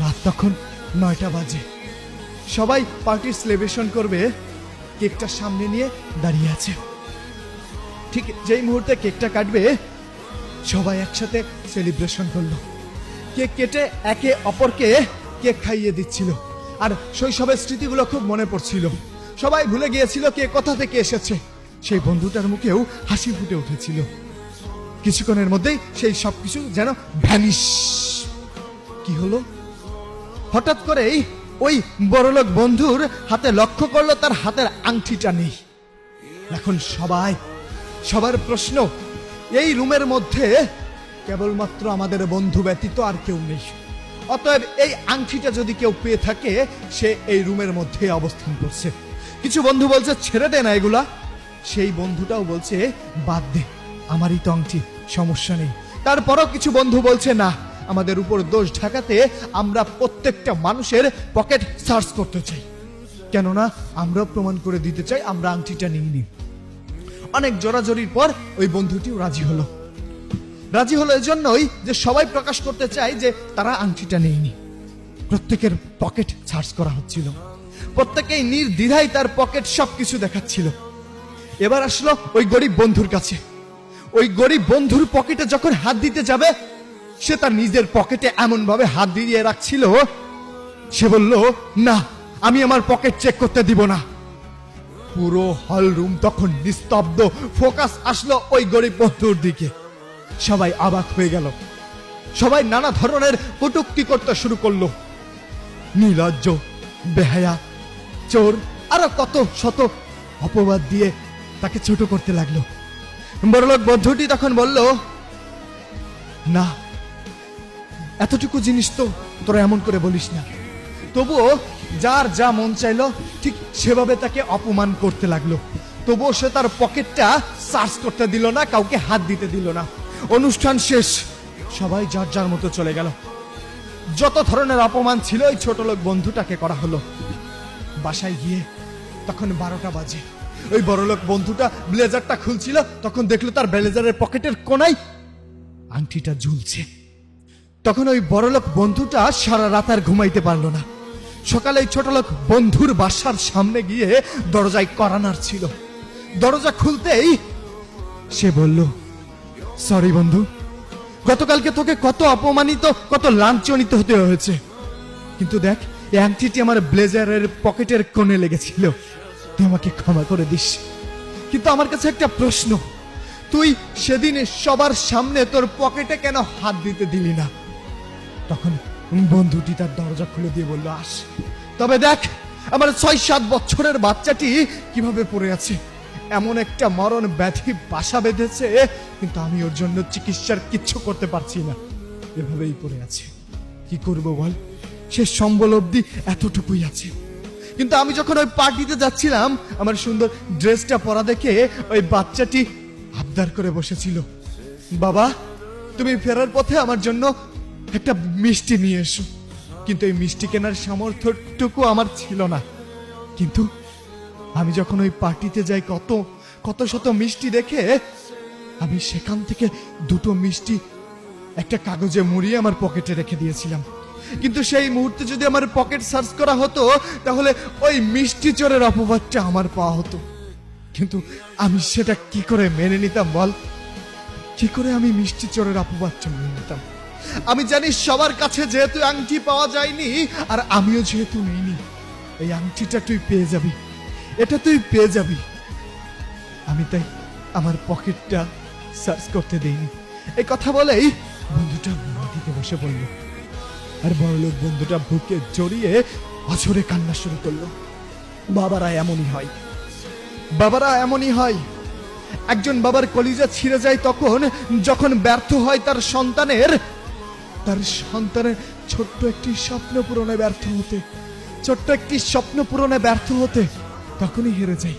রাত তখন 9টা বাজে। সবাই পার্টির সেলিব্রেশন করবে, কেকটা সামনে নিয়ে দাঁড়িয়ে আছে। ঠিক যেই মুহূর্তে কেকটা কাটবে, সবাই একসাথে সেলিব্রেশন করলো। কেক কেটে একে অপরকে কেক খাইয়ে দিচ্ছিল। আর শৈশবের স্মৃতিগুলো খুব মনে পড়ছিল। সবাই ভুলে গিয়েছিল কে কোথা থেকে এসেছে। সেই বন্ধুটার মুখেও হাসি ফুটে উঠেছিল। কিছুক্ষণের মধ্যেই সেই সবকিছু যেন ভ্যানিশ। কি হলো? হঠাৎ করেই ওই বড়লোক বন্ধুর হাতে লক্ষ্য করলো তার হাতের আংটিটা নেই। এখন সবার প্রশ্ন, এই রুমের মধ্যে কেবলমাত্র আমাদের বন্ধু ব্যতীত আর কেউ নেই। অতএব এই আংটিটা যদি কেউ পেয়ে থাকে, সে এই রুমের মধ্যে অবস্থান করছে। কিছু বন্ধু বলছে ছেড়ে দে না এগুলা। সেই বন্ধুটাও বলছে বাদ দে, আমারই তো আংটি, সমস্যা নেই। তারপরও কিছু বন্ধু বলছে না, আমাদের উপর দোষ ঢাকাতে আমরা প্রত্যেকটা মানুষের পকেট সার্চ করতে চাই, কেননা আমরা প্রমাণ করে দিতে চাই আমরা আংটিটা নিইনি। অনেক জোরাজোরির পর ওই বন্ধুটিও রাজি হলো এই জন্যই যে সবাই প্রকাশ করতে চায় যে তারা আংটিটা নেয়নি। প্রত্যেকের পকেট সার্চ করা হচ্ছিল, প্রত্যেকেই নির্দ্বিধায় তার পকেট সবকিছু দেখাচ্ছিল। এবার আসলো ওই গরিব বন্ধুর কাছে। ওই গরিব বন্ধুর পকেটে যখন হাত দিতে যাবে, সে তার নিজের পকেটে এমন ভাবে হাত দিয়ে রাখছিল, সে বলল না, আমি আমার পকেট চেক করতে দিব না। পুরো হল রুম তখন নিস্তব্ধ। ফোকাস আসলো ওই গরিব বন্ধুর দিকে। সবাই অবাক হয়ে গেল। সবাই নানা ধরনের কটূক্তি করতে শুরু করলো। নির্লজ্জ, বেহায়া, চোর, আরো কত শত অপবাদ দিয়ে তাকে ছোট করতে লাগলো। বড়লোক বন্ধুটি তখন বলল, না, এতটুকু জিনিস তো তোরা এমন করে বলিস না। তবুও যার যা মন চাইলো ঠিক সেভাবে তাকে অপমান করতে লাগলো। তবুও সে তার পকেটটা সার্চ করতে দিল না, কাউকে হাত দিতে দিল না। অনুষ্ঠান শেষ, সবাই যার যার মতো চলে গেল। যত ধরনের অপমান ছিল ওই ছোট লোক বন্ধুটাকে করা হলো। বাসায় গিয়ে তখন 12টা বাজে। ওই বড়লোক বন্ধুটা ব্লেজারটা খুলছিল, তখন দেখলো তার ব্লেজারের পকেটের কোনায় আংটিটা ঝুলছে। তখন ওই বড়লোক বন্ধুটা সারা রাত আর ঘুমাইতে পারলো না। সকালে ওই ছোট লোক বন্ধুর বাসার সামনে গিয়ে দরজায় কড়া নাড়ছিল। দরজা খুলতেই সে বলল, সরি বন্ধু, গতকালকে তোকে কত অপমানিত, কত লাঞ্ছনিত হতে হয়েছে। কিন্তু দেখ, এই আংটিটি আমার ব্লেজারের পকেটের কোণে লেগেছিল, তুই আমাকে ক্ষমা করে দিস। কিন্তু আমার কাছে একটা প্রশ্ন, তুই সেদিন সবার সামনে তোর পকেটে কেন হাত দিতে দিলি না? তখন বন্ধুটি তার দরজা খুলে দিয়ে বলল, আস। তবে দেখ, আমার 6-7 বছরের বাচ্চাটি কিভাবে পড়ে আছে। এমন একটা মরণ ব্যাধি বাসা বেঁধেছে, কিন্তু আমি ওর জন্য চিকিৎসার কিচ্ছু করতে পারছি না, এভাবেই পড়ে আছে। কি করব বল, সে সম্বল অবধি এতটুকুই আছে। কিন্তু আমি যখন ওই পার্টিতে যাচ্ছিলাম, আমার সুন্দর ড্রেসটা পরা দেখে ওই বাচ্চাটি আবদার করে বসেছিল, বাবা তুমি ফেরার পথে আমার জন্য একটা মিষ্টি নিয়ে এসো। কিন্তু এই মিষ্টি কেনার সামর্থ্যটুকু আমার ছিল না। কিন্তু আমি যখন ওই পার্টিতে যাই, কত শত মিষ্টি দেখে আমি সেখান থেকে 2টো মিষ্টি একটা কাগজে মুড়িয়ে আমার পকেটে রেখে দিয়েছিলাম। কিন্তু সেই মুহূর্তে যদি আমার পকেট সার্চ করা হতো, তাহলে ওই মিষ্টি চোরের অপবাদটা আমার পাওয়া হতো। কিন্তু আমি সেটা কি করে মেনে নিতাম বল? কি করে আমি মিষ্টি চোরের অপবাদটা মেনে নিতাম? আমি জানি সবার কাছে যেহেতু আংটি পাওয়া যায়নি, আর আমিও যেহেতু নিইনি, এই আংটিটা তুই পেয়ে যাবি, এটা তুই পেয়ে যাবি। আমি তাই আমার পকেটটা সার্চ করতে দেইনি। এই কথা বলেই বন্ধুটা মাটিতে বসে পড়ল। আর বড়লোক বন্ধুটা বুকে জড়িয়ে অঝরে কান্না শুরু করলো। বাবারা এমনই হয়। একজন বাবার কলিজা ছিঁড়ে যায় তখন, যখন ব্যর্থ হয় তার সন্তানের ছোট্ট একটি স্বপ্ন পূরণে ব্যর্থ হতে, তখনই হেরে যায়।